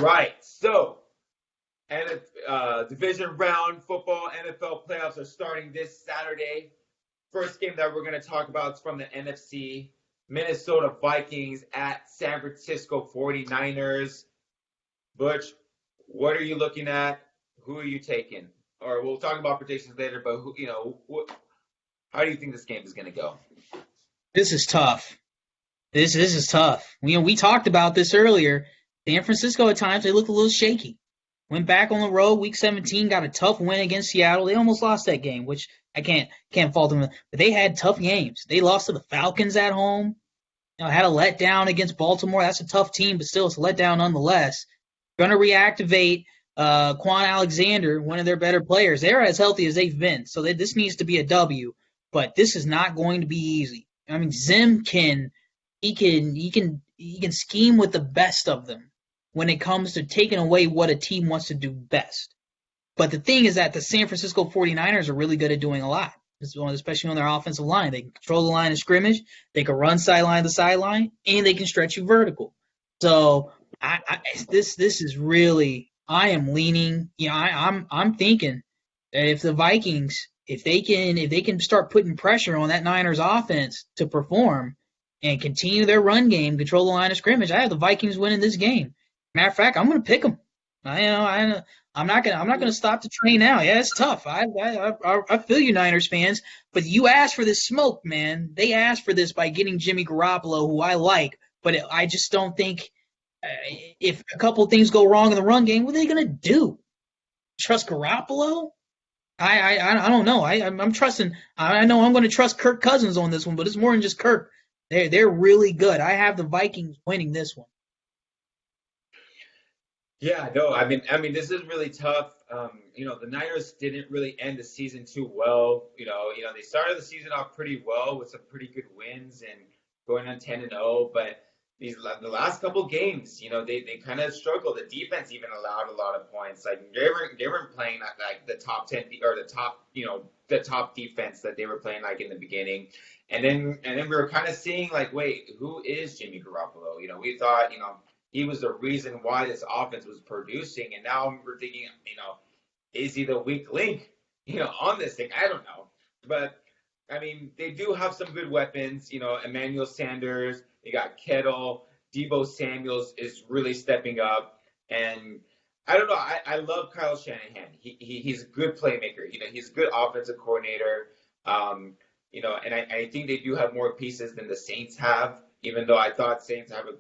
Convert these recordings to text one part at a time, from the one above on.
right. So, and division round football NFL playoffs are starting this Saturday. First game that we're going to talk about is from the NFC. Minnesota Vikings at San Francisco 49ers. Butch, what are you looking at? Who are you taking? Or we'll talk about predictions later, but how do you think this game is going to go? This is tough. This is tough. We talked about this earlier. San Francisco at times they look a little shaky. Went back on the road, week 17, got a tough win against Seattle. They almost lost that game, which I can't fault them. But they had tough games. They lost to the Falcons at home. Had a letdown against Baltimore. That's a tough team, but still it's a letdown nonetheless. Going to reactivate Quan Alexander, one of their better players. They're as healthy as they've been, so this needs to be a W. But this is not going to be easy. I mean, Zim can scheme with the best of them when it comes to taking away what a team wants to do best. But the thing is that the San Francisco 49ers are really good at doing a lot, especially on their offensive line. They can control the line of scrimmage, they can run sideline to sideline, and they can stretch you vertical. So this is really, I am leaning. I'm thinking that if the Vikings, if they can start putting pressure on that Niners offense to perform and continue their run game, control the line of scrimmage, I have the Vikings winning this game. Matter of fact, I'm going to pick them. I'm not gonna stop the train now. Yeah, it's tough. I feel you, Niners fans, but you asked for this smoke, man. They asked for this by getting Jimmy Garoppolo, who I like, but I just don't think if a couple of things go wrong in the run game, what are they gonna do? Trust Garoppolo? I don't know. I'm trusting. I know I'm going to trust Kirk Cousins on this one, but it's more than just Kirk. They're really good. I have the Vikings winning this one. Yeah, no, I mean, this is really tough. The Niners didn't really end the season too well. They started the season off pretty well with some pretty good wins and going on 10-0, but the last couple games, they kind of struggled. The defense even allowed a lot of points. Like they weren't playing like the top 10 or the top defense that they were playing like in the beginning. And then we were kind of seeing like, wait, who is Jimmy Garoppolo? We thought, he was the reason why this offense was producing, and now we're thinking, is he the weak link, on this thing? I don't know, but I mean, they do have some good weapons. Emmanuel Sanders, they got Kittle, Deebo Samuels is really stepping up, and I don't know. I love Kyle Shanahan. He's a good playmaker. He's a good offensive coordinator. And I think they do have more pieces than the Saints have. Even though I thought Saints have a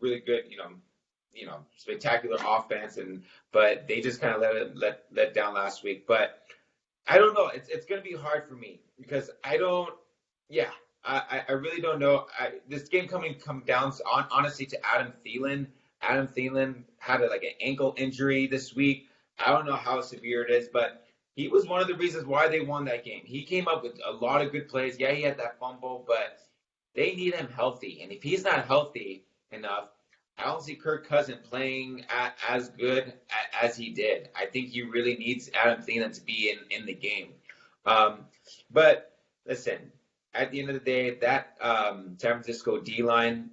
really good spectacular offense, but they just kind of let down last week. But I don't know. It's going to be hard for me because I really don't know. This game come down honestly to Adam Thielen. Adam Thielen had an ankle injury this week. I don't know how severe it is, but he was one of the reasons why they won that game. He came up with a lot of good plays. Yeah, he had that fumble, but they need him healthy. And if he's not healthy enough, I don't see Kirk Cousins playing as good as he did. I think he really needs Adam Thielen to be in the game. But listen, at the end of the day, that San Francisco D-line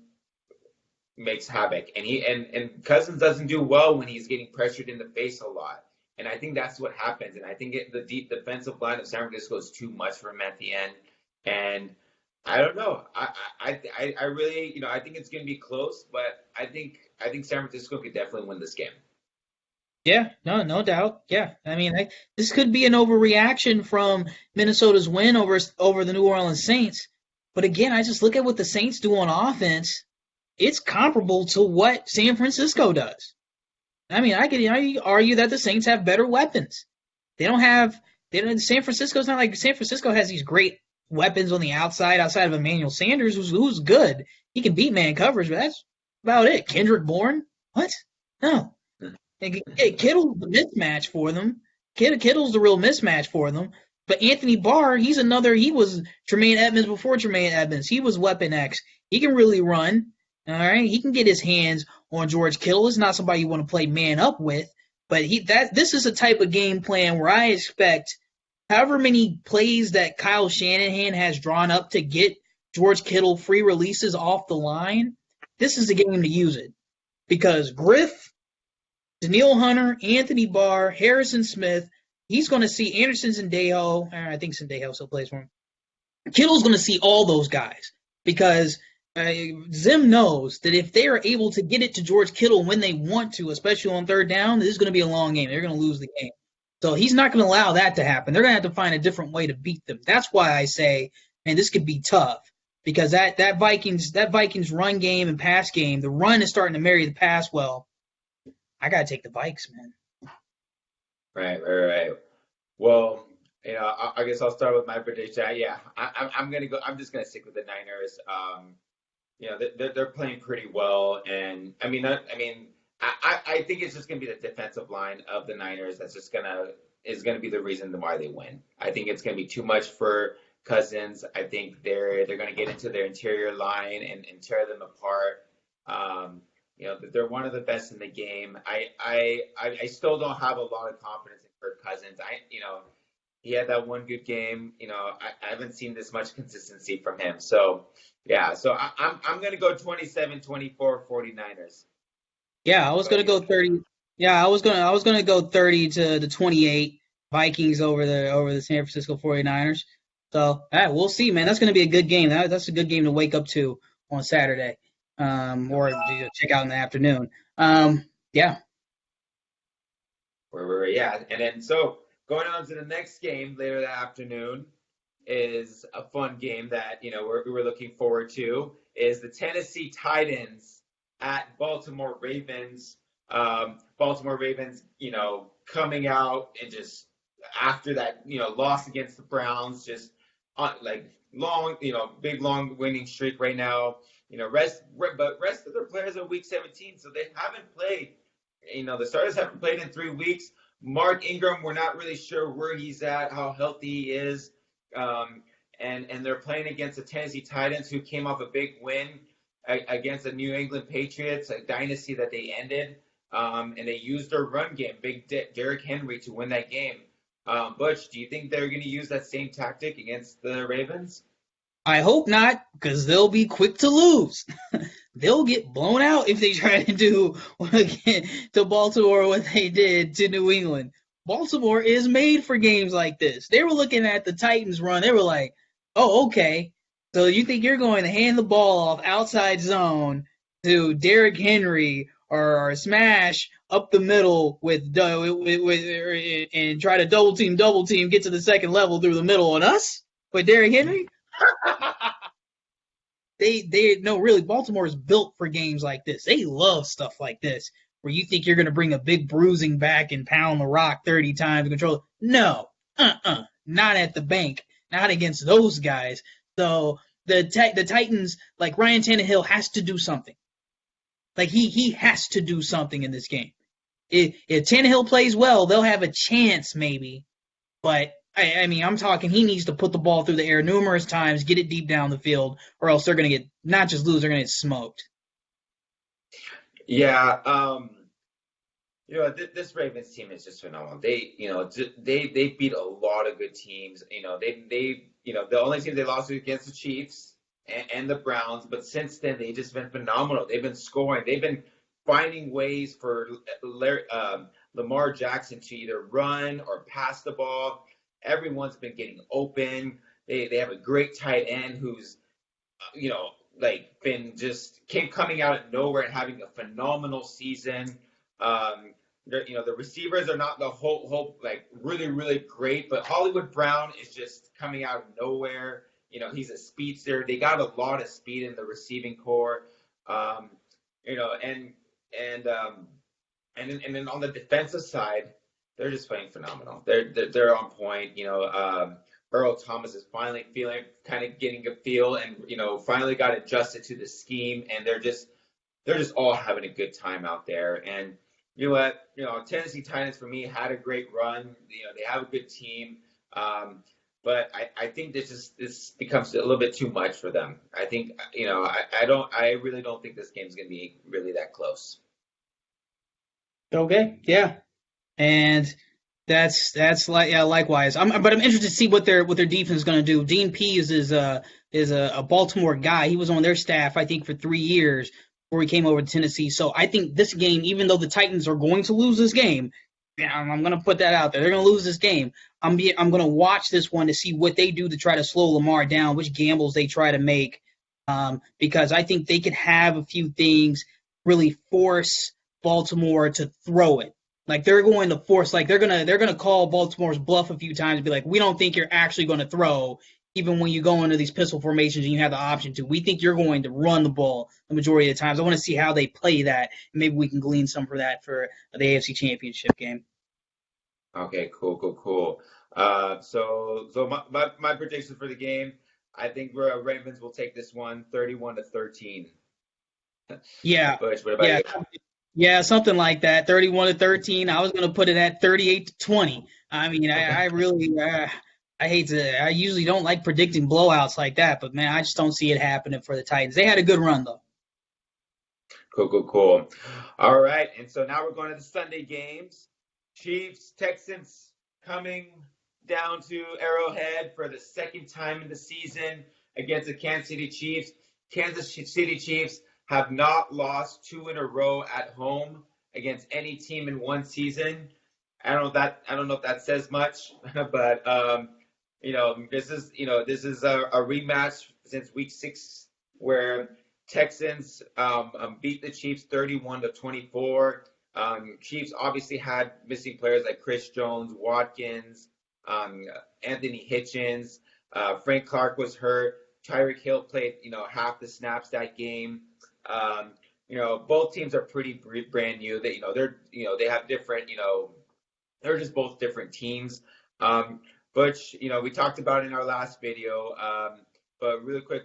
makes havoc. And Cousins doesn't do well when he's getting pressured in the face a lot. And I think that's what happens. And I think the deep defensive line of San Francisco is too much for him at the end. And I don't know. I really, I think it's going to be close, but I think San Francisco could definitely win this game. Yeah, no doubt. Yeah, I mean, this could be an overreaction from Minnesota's win over the New Orleans Saints. But again, I just look at what the Saints do on offense. It's comparable to what San Francisco does. I mean, I could argue that the Saints have better weapons. San Francisco's not like San Francisco has these great weapons on the outside of Emmanuel Sanders, who's good. He can beat man coverage, but that's about it. Kendrick Bourne? What? No. Kittle's the mismatch for them. Kittle's the real mismatch for them. But Anthony Barr, he was Tremaine Edmonds before Tremaine Edmonds. He was Weapon X. He can really run. All right? He can get his hands on George Kittle. It's not somebody you want to play man up with. But this is a type of game plan where I expect however many plays that Kyle Shanahan has drawn up to get George Kittle free releases off the line, this is the game to use it. Because Griff, Daniil Hunter, Anthony Barr, Harrison Smith. He's going to see Anderson Sendejo. I think Sendejo still plays for him. Kittle's going to see all those guys because Zim knows that if they are able to get it to George Kittle when they want to, especially on third down, this is going to be a long game. They're going to lose the game. So he's not going to allow that to happen. They're going to have to find a different way to beat them. That's why I say, man, this could be tough because that Vikings run game and pass game, the run is starting to marry the pass well. I got to take the Vikes, man. Right. Well, I guess I'll start with my prediction. Yeah, I'm gonna go. I'm just gonna stick with the Niners. They're playing pretty well, and I think it's just gonna be the defensive line of the Niners that's just gonna be the reason why they win. I think it's gonna be too much for Cousins. I think they're gonna get into their interior line and tear them apart. They're one of the best in the game. I still don't have a lot of confidence in Kirk Cousins. He had that one good game. I haven't seen this much consistency from him. So, yeah. So I'm going to go 27-24 49ers. Yeah, I was going to go 30. Yeah, I was going to go 30 to 28 Vikings over the San Francisco 49ers. So, we'll see, man. That's going to be a good game. That's a good game to wake up to on Saturday. Or check out in the afternoon. Yeah. Yeah. And then so going on to the next game later that afternoon is a fun game that, we're looking forward to is the Tennessee Titans at Baltimore Ravens. Baltimore Ravens, coming out and just after that, loss against the Browns, just long, big long winning streak right now. Rest of their players are week 17, so they haven't played. The starters haven't played in 3 weeks. Mark Ingram, we're not really sure where he's at, how healthy he is. And they're playing against the Tennessee Titans, who came off a big win against the New England Patriots, a dynasty that they ended. And they used their run game, big Derrick Henry, to win that game. Butch, do you think they're going to use that same tactic against the Ravens? I hope not, because they'll be quick to lose. They'll get blown out if they try to do to Baltimore what they did to New England. Baltimore is made for games like this. They were looking at the Titans run. They were like, oh, okay. So you think you're going to hand the ball off outside zone to Derrick Henry or smash up the middle with and try to double team, get to the second level through the middle on us with Derrick Henry? Really, Baltimore is built for games like this. They love stuff like this, where you think you're going to bring a big bruising back and pound the rock 30 times to control it. No, not at the bank, not against those guys. So the Titans, like Ryan Tannehill, has to do something. Like he has to do something in this game. If Tannehill plays well, they'll have a chance maybe, but I'm talking he needs to put the ball through the air numerous times, get it deep down the field, or else they're going to get not just lose, they're going to get smoked. Yeah, this Ravens team is just phenomenal. They beat a lot of good teams. The only team they lost was against the Chiefs and the Browns, but since then they've just been phenomenal. They've been scoring. They've been finding ways for Lamar Jackson to either run or pass the ball. Everyone's been getting open. They have a great tight end who's, came coming out of nowhere and having a phenomenal season. The receivers are not the whole really, really great, but Hollywood Brown is just coming out of nowhere. He's a speedster. They got a lot of speed in the receiving core. And then on the defensive side, they're just playing phenomenal. They're on point. Earl Thomas is finally getting a feel, and finally got adjusted to the scheme, and they're just all having a good time out there. And you know what? Tennessee Titans for me had a great run. They have a good team, but I think this becomes a little bit too much for them. I think I really don't think this game's going to be really that close. Okay, yeah. And that's likewise. But I'm interested to see what their defense is going to do. Dean Pease is a Baltimore guy. He was on their staff, I think, for 3 years before he came over to Tennessee. So I think this game, even though the Titans are going to lose this game, I'm going to put that out there. They're going to lose this game. I'm going to watch this one to see what they do to try to slow Lamar down, which gambles they try to make, because I think they could have a few things really force Baltimore to throw it. Like they're going to force, like they're gonna call Baltimore's bluff a few times and be like, we don't think you're actually going to throw, even when you go into these pistol formations and you have the option to. We think you're going to run the ball the majority of the times. I want to see how they play that, and maybe we can glean some for that for the AFC Championship game. Okay, cool. So my prediction for the game, I think Ravens will take this one 31-13. Yeah. Butch, what about you? Yeah, something like that. 31-13. I was going to put it at 38-20. I mean, I really, I usually don't like predicting blowouts like that, but man, I just don't see it happening for the Titans. They had a good run though. Cool. All right, and so now we're going to the Sunday games. Chiefs, Texans coming down to Arrowhead for the second time in the season against the Kansas City Chiefs. Kansas City Chiefs have not lost 2 in a row at home against any team in one season. I don't know if that says much, but this is a rematch since week 6 where Texans beat the Chiefs 31-24. Chiefs obviously had missing players like Chris Jones, Watkins, Anthony Hitchens. Frank Clark was hurt. Tyreek Hill played, half the snaps that game. Both teams are pretty brand new. They have different, they're just both different teams. Butch, we talked about it in our last video. But really quick,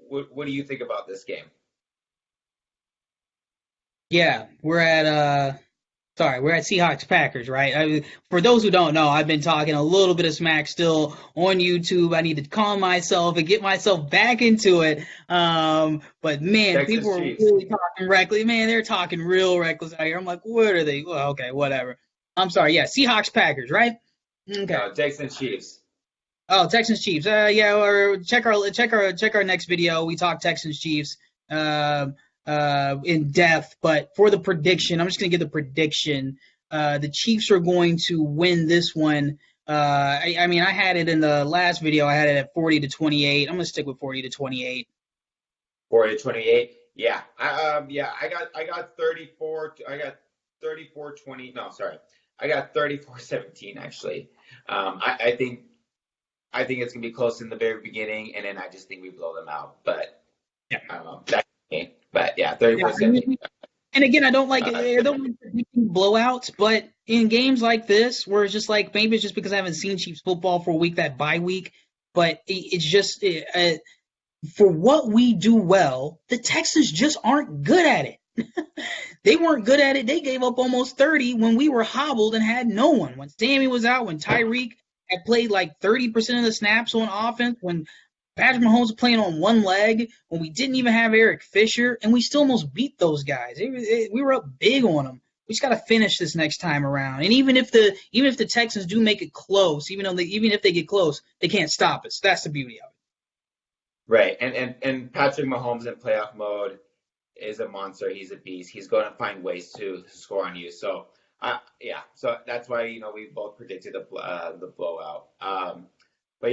what do you think about this game? Yeah, we're at Seahawks Packers, right? For those who don't know, I've been talking a little bit of smack still on YouTube. I need to calm myself and get myself back into it. But man, Texas people are Chiefs. really talking reckless. Man, they're talking real reckless out here. I'm like, what are they? Well, okay, whatever. I'm sorry. Yeah, Seahawks Packers, right? Okay. No, Texans Chiefs. Oh, Texans Chiefs. Yeah, or check our next video. We talk Texans Chiefs. In depth, but for the prediction, I'm just going to give the prediction. The Chiefs are going to win this one. I had it in the last video. I had it at 40-28. I'm going to stick with 40-28. 40-28. Yeah. I got 34. I got 34-20. No, sorry. I got 34-17 actually. I think it's going to be close in the very beginning, and then I just think we blow them out. But yeah, I don't know. But yeah, 34-17. And again, I don't like predicting blowouts, but in games like this, where it's just like maybe it's just because I haven't seen Chiefs football for a week, that bye week, but it's just for what we do well, the Texans just aren't good at it. They weren't good at it. They gave up almost 30 when we were hobbled and had no one. When Sammy was out, when Tyreek had played like 30% of the snaps on offense, when Patrick Mahomes was playing on one leg, when we didn't even have Eric Fisher, and we still almost beat those guys. We were up big on them. We just got to finish this next time around. And even if the Texans do make it close, even if they get close, they can't stop us. That's the beauty of it. Right, and Patrick Mahomes in playoff mode is a monster. He's a beast. He's going to find ways to score on you. So so that's why we both predicted the blowout. But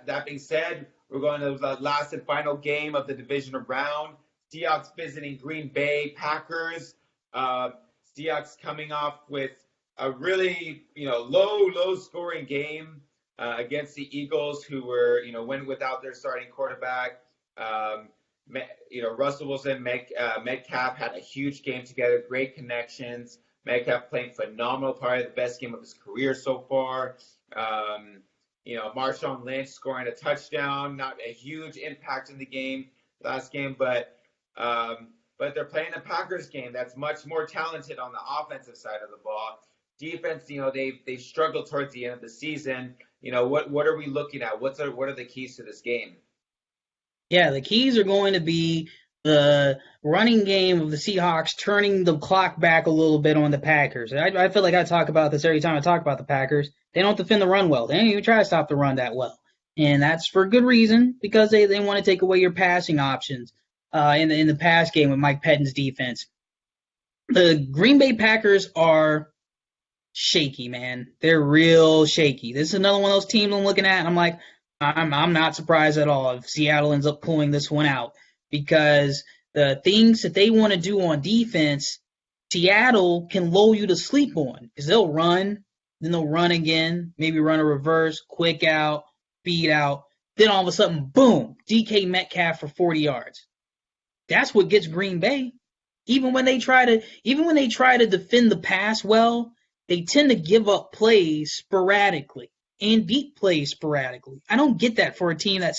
that being said, we're going to the last and final game of the divisional round. Seahawks visiting Green Bay Packers. Seahawks coming off with a really low scoring game against the Eagles, who were went without their starting quarterback. Russell Wilson, Metcalf had a huge game together, great connections. Metcalf playing phenomenal, probably the best game of his career so far. Marshawn Lynch scoring a touchdown, not a huge impact in the game last game, but they're playing a Packers game that's much more talented on the offensive side of the ball. Defense, they struggled towards the end of the season. What are we looking at? What are the keys to this game? Yeah, the keys are going to be the running game of the Seahawks, turning the clock back a little bit on the Packers. I feel like I talk about this every time I talk about the Packers. They don't defend the run well. They don't even try to stop the run that well. And that's for good reason, because they want to take away your passing options. in the past game with Mike Pettine's defense. The Green Bay Packers are shaky, man. They're real shaky. This is another one of those teams I'm looking at, and I'm like, I'm not surprised at all if Seattle ends up pulling this one out, because the things that they want to do on defense, Seattle can lull you to sleep on, because they'll run, then they'll run again, maybe run a reverse, quick out, beat out, then all of a sudden, boom, DK Metcalf for 40 yards. That's what gets Green Bay. Even when they try to defend the pass well, they tend to give up plays sporadically and deep plays sporadically. I don't get that for a team that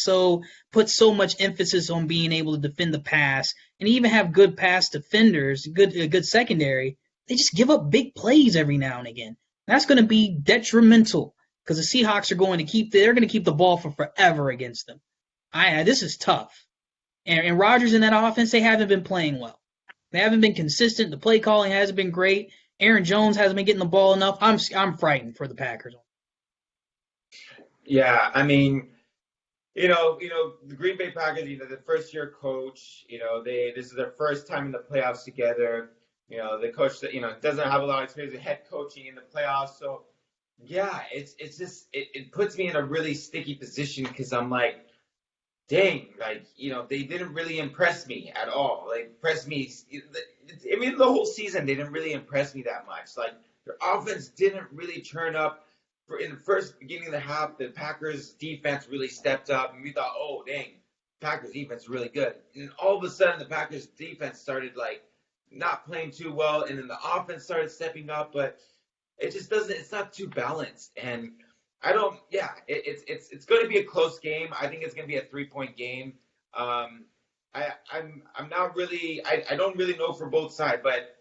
puts so much emphasis on being able to defend the pass and even have good pass defenders, good secondary. They just give up big plays every now and again. That's going to be detrimental because the Seahawks are going to keep the ball for forever against them. This is tough. And Rodgers in that offense, they haven't been playing well. They haven't been consistent. The play calling hasn't been great. Aaron Jones hasn't been getting the ball enough. I'm frightened for the Packers. Yeah, I mean, the Green Bay Packers, the first year coach, this is their first time in the playoffs together. The coach that, doesn't have a lot of experience with head coaching in the playoffs. So yeah, it's just, it puts me in a really sticky position because I'm like, dang, they didn't really impress me at all. The whole season, they didn't really impress me that much. Like, their offense didn't really turn up. In the first beginning of the half, the Packers defense really stepped up, and we thought, oh, dang, Packers defense is really good. And all of a sudden, the Packers defense started, not playing too well, and then the offense started stepping up, but it just doesn't, it's not too balanced. And it's going to be a close game. I think it's going to be a 3-point game. I'm not really, I don't really know for both sides, but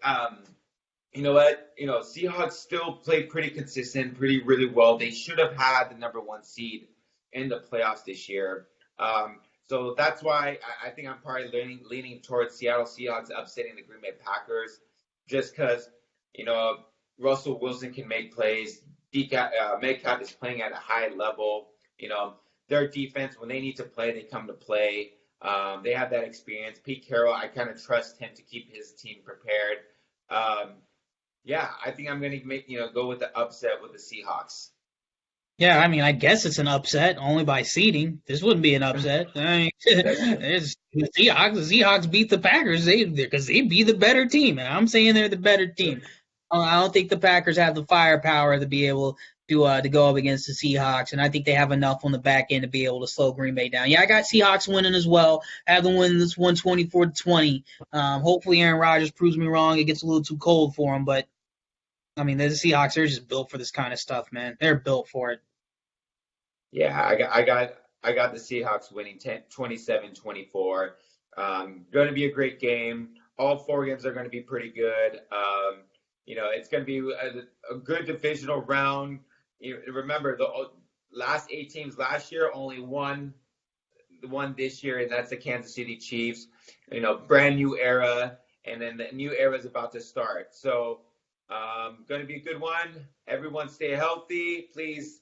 you know what? Seahawks still played pretty consistent, really well. They should have had the number 1 seed in the playoffs this year. So that's why I think I'm probably leaning towards Seattle Seahawks upsetting the Green Bay Packers, just because, Russell Wilson can make plays. Metcalf is playing at a high level. Their defense, when they need to play, they come to play. They have that experience. Pete Carroll, I kind of trust him to keep his team prepared. I think I'm going to go with the upset with the Seahawks. Yeah, I mean, I guess it's an upset only by seeding. This wouldn't be an upset. I mean, the Seahawks beat the Packers because they'd be the better team. And I'm saying they're the better team. I don't think the Packers have the firepower to be able to go up against the Seahawks, and I think they have enough on the back end to be able to slow Green Bay down. Yeah, I got Seahawks winning as well. I have them winning this 124-20. Hopefully Aaron Rodgers proves me wrong. It gets a little too cold for him, but I mean, the Seahawks, they're just built for this kind of stuff, man. They're built for it. Yeah, I got the Seahawks winning 27-24. Going to be a great game. All 4 games are going to be pretty good. It's going to be a good divisional round. Remember, the last 8 teams last year only won this year, and that's the Kansas City Chiefs. Brand new era, and then the new era is about to start. So, going to be a good one. Everyone stay healthy. Please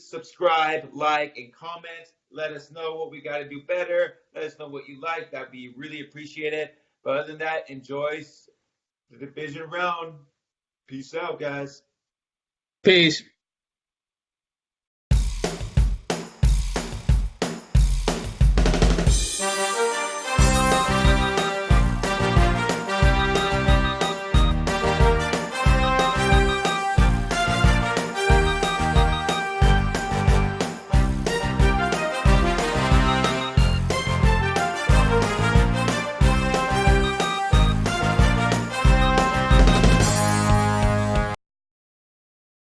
subscribe, like, and comment. Let us know what we got to do better. Let us know what you like. That'd be really appreciated. But other than that, enjoy the division round. Peace out, guys. Peace.